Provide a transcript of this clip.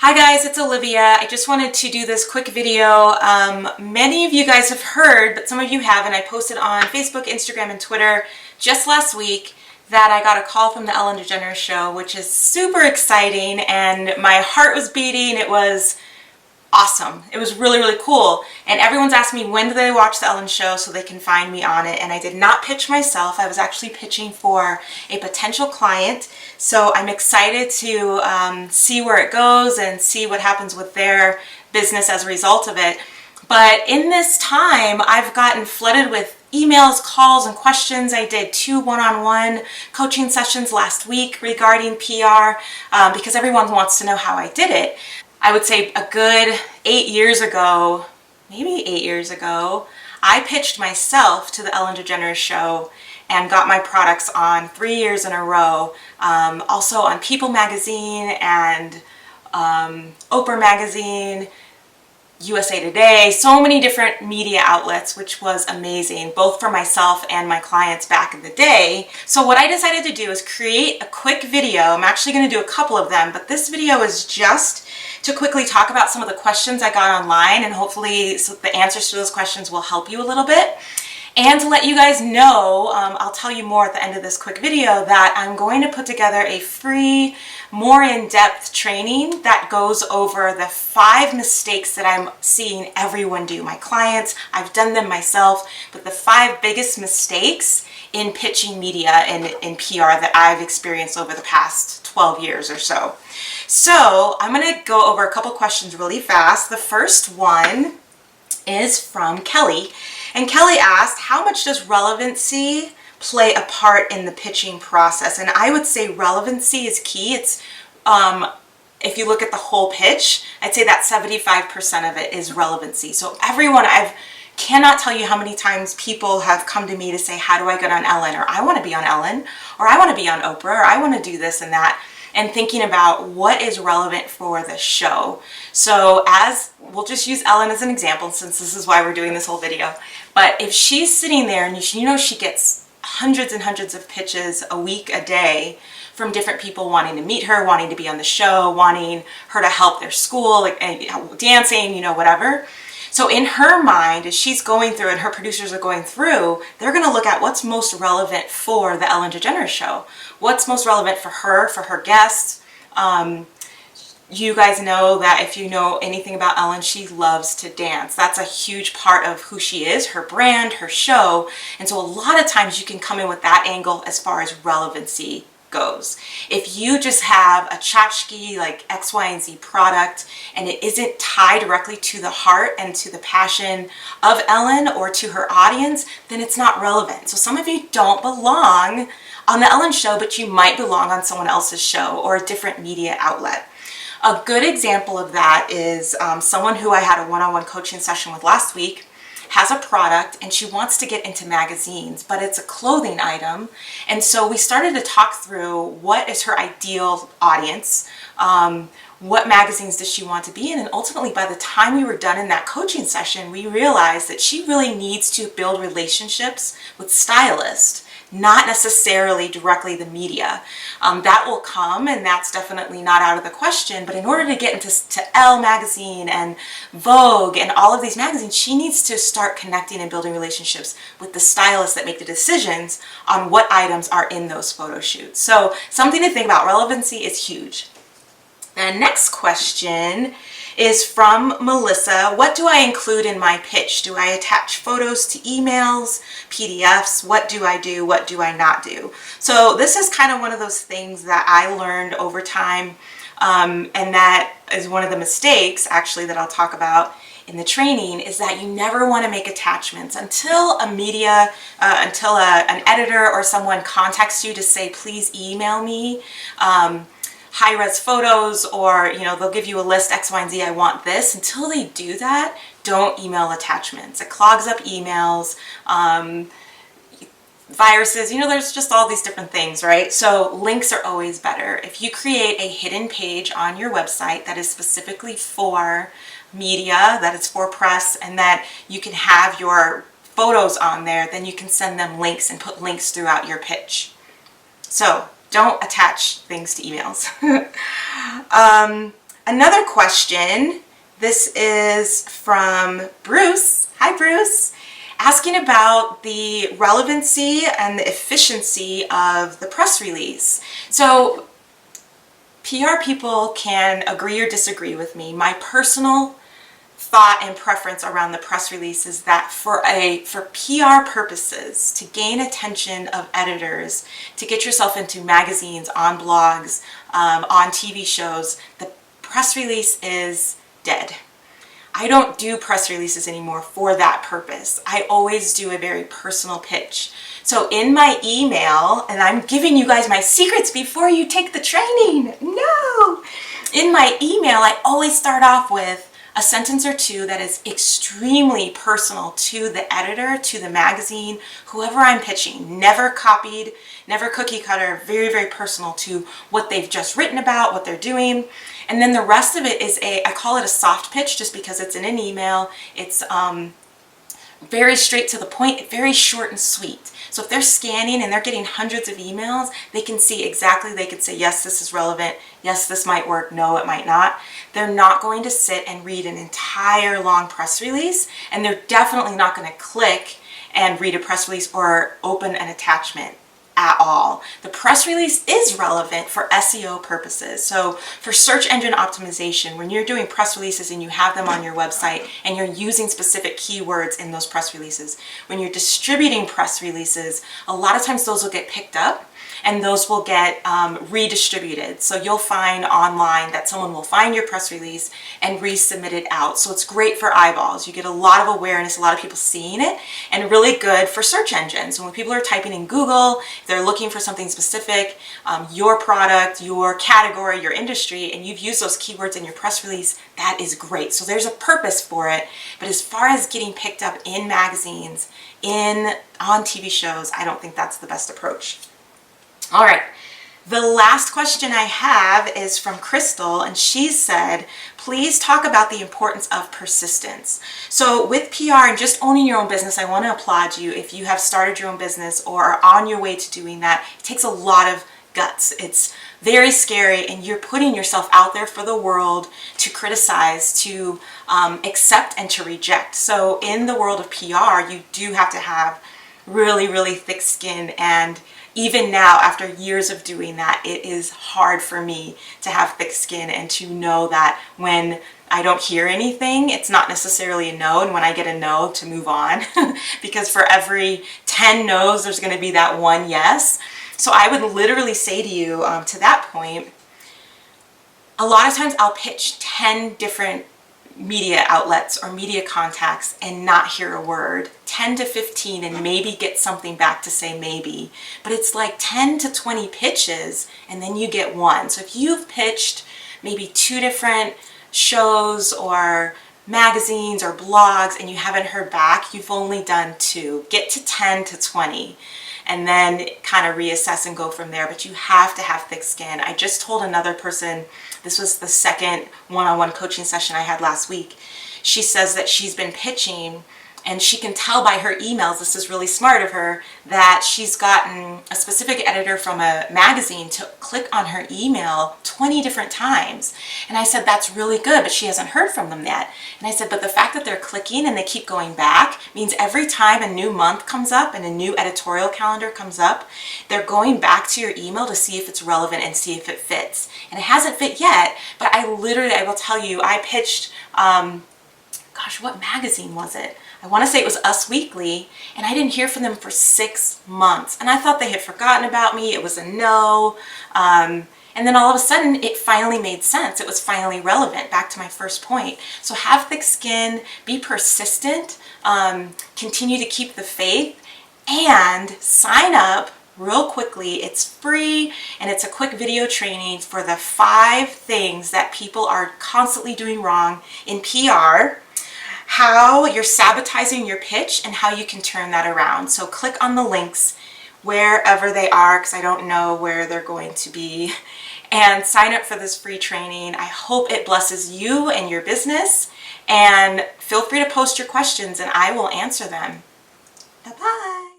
Hi guys, it's Olivia. I just wanted to do this quick video. Many of you guys have heard, but some of you haven't. I posted on Facebook, Instagram, and Twitter just last week that I got a call from the Ellen DeGeneres show, which is super exciting, and my heart was beating. It was awesome. It was really, really cool. And everyone's asked me when do they watch the Ellen show so they can find me on it. And I did not pitch myself. I was actually pitching for a potential client. So I'm excited to see where it goes and see what happens with their business as a result of it. But in this time, I've gotten flooded with emails, calls, and questions. I did 2 one-on-one coaching sessions last week regarding PR because everyone wants to know how I did it. I would say a good 8 years ago, maybe 8 years ago, I pitched myself to the Ellen DeGeneres show and got my products on 3 years in a row. Also on People magazine and Oprah magazine, USA Today, so many different media outlets, which was amazing, both for myself and my clients back in the day. So what I decided to do is create a quick video. I'm actually going to do a couple of them, but this video is just to quickly talk about some of the questions I got online, and hopefully the answers to those questions will help you a little bit. And to let you guys know, I'll tell you more at the end of this quick video, that I'm going to put together a free, more in-depth training that goes over the 5 mistakes that I'm seeing everyone do. My clients, I've done them myself, but the 5 biggest mistakes in pitching media and in PR that I've experienced over the past 12 years or so. So I'm going to go over a couple questions really fast. The first one is from Kelly. And Kelly asked, how much does relevancy play a part in the pitching process? And I would say relevancy is key. It's if you look at the whole pitch, I'd say that 75% of it is relevancy. So everyone, cannot tell you how many times people have come to me to say, how do I get on Ellen? Or I want to be on Ellen, or I want to be on Oprah, or I want to do this and that. And thinking about what is relevant for the show. So we'll just use Ellen as an example, since this is why we're doing this whole video. But if she's sitting there and you know she gets hundreds and hundreds of pitches a week, a day, from different people wanting to meet her, wanting to be on the show, wanting her to help their school, like dancing, whatever. So in her mind, as she's going through and her producers are going through, they're going to look at what's most relevant for the Ellen DeGeneres show. What's most relevant for her guests. You guys know that if you know anything about Ellen, she loves to dance. That's a huge part of who she is, her brand, her show. And so a lot of times you can come in with that angle as far as relevancy goes. If you just have a tchotchke like X, Y, and Z product and it isn't tied directly to the heart and to the passion of Ellen or to her audience, then it's not relevant. So some of you don't belong on the Ellen show, but you might belong on someone else's show or a different media outlet. A good example of that is someone who I had a one-on-one coaching session with last week has a product and she wants to get into magazines, but it's a clothing item. And so we started to talk through what is her ideal audience, what magazines does she want to be in, and ultimately by the time we were done in that coaching session, we realized that she really needs to build relationships with stylists, not necessarily directly the media. That will come, and that's definitely not out of the question, but in order to get into Elle magazine and Vogue and all of these magazines, she needs to start connecting and building relationships with the stylists that make the decisions on what items are in those photo shoots. So something to think about. Relevancy is huge. The next question is from Melissa. What do I include in my pitch? Do I attach photos to emails, PDFs? What do I do? What do I not do? So this is kind of one of those things that I learned over time, and that is one of the mistakes actually that I'll talk about in the training, is that you never want to make attachments until an editor or someone contacts you to say, please email me high-res photos, or they'll give you a list, X, Y, and Z, I want this. Until they do that, don't email attachments. It clogs up emails, viruses, there's just all these different things, right? So links are always better. If you create a hidden page on your website that is specifically for media, that is for press, and that you can have your photos on there, then you can send them links and put links throughout your pitch. So don't attach things to emails. Another question, this is from Bruce. Hi, Bruce. Asking about the relevancy and the efficiency of the press release. So PR people can agree or disagree with me. My personal thought and preference around the press release is that for PR purposes, to gain attention of editors, to get yourself into magazines, on blogs, on TV shows, the press release is dead. I don't do press releases anymore for that purpose. I always do a very personal pitch. So in my email, and I'm giving you guys my secrets before you take the training. No! In my email, I always start off with a sentence or two that is extremely personal to the editor, to the magazine, whoever I'm pitching. Never copied, never cookie cutter, very, very personal to what they've just written about, what they're doing. And then the rest of it is I call it a soft pitch just because it's in an email. It's very straight to the point, very short and sweet. So if they're scanning and they're getting hundreds of emails, they can see exactly, they could say, yes, this is relevant. Yes, this might work. No, it might not. They're not going to sit and read an entire long press release, and they're definitely not going to click and read a press release or open an attachment at all. The press release is relevant for SEO purposes. So for search engine optimization, when you're doing press releases and you have them on your website and you're using specific keywords in those press releases, when you're distributing press releases, a lot of times those will get picked up and those will get redistributed. So you'll find online that someone will find your press release and resubmit it out. So it's great for eyeballs. You get a lot of awareness, a lot of people seeing it, and really good for search engines. So when people are typing in Google, if they're looking for something specific, your product, your category, your industry, and you've used those keywords in your press release, that is great. So there's a purpose for it. But as far as getting picked up in magazines, on TV shows, I don't think that's the best approach. All right, the last question I have is from Crystal, and she said, please talk about the importance of persistence. So with PR and just owning your own business, I want to applaud you if you have started your own business or are on your way to doing that. It takes a lot of guts. It's very scary, and you're putting yourself out there for the world to criticize, to accept, and to reject. So in the world of PR, you do have to have really, really thick skin, and even now, after years of doing that, it is hard for me to have thick skin and to know that when I don't hear anything, it's not necessarily a no, and when I get a no, to move on. Because for every 10 no's, there's going to be that one yes. So I would literally say to you, to that point, a lot of times I'll pitch 10 different media outlets or media contacts and not hear a word, 10 to 15, and maybe get something back to say maybe. But it's like 10 to 20 pitches and then you get one. So if you've pitched maybe 2 different shows or magazines or blogs and you haven't heard back, you've only done 2. Get to 10 to 20 and then kind of reassess and go from there. But you have to have thick skin. I just told another person, this was the second one-on-one coaching session I had last week. She says that she's been pitching and she can tell by her emails, this is really smart of her, that she's gotten a specific editor from a magazine to click on her email 20 different times. And I said, that's really good, but she hasn't heard from them yet. And I said, but the fact that they're clicking and they keep going back means every time a new month comes up and a new editorial calendar comes up, they're going back to your email to see if it's relevant and see if it fits. And it hasn't fit yet, but I will tell you, I pitched, gosh, what magazine was it? I want to say it was Us Weekly, and I didn't hear from them for 6 months. And I thought they had forgotten about me. It was a no. And then all of a sudden, it finally made sense. It was finally relevant, back to my first point. So have thick skin, be persistent, continue to keep the faith, and sign up real quickly. It's free, and it's a quick video training for the 5 things that people are constantly doing wrong in PR, how you're sabotaging your pitch, and how you can turn that around. So click on the links wherever they are, because I don't know where they're going to be, and sign up for this free training. I hope it blesses you and your business, and feel free to post your questions and I will answer them. Bye-bye.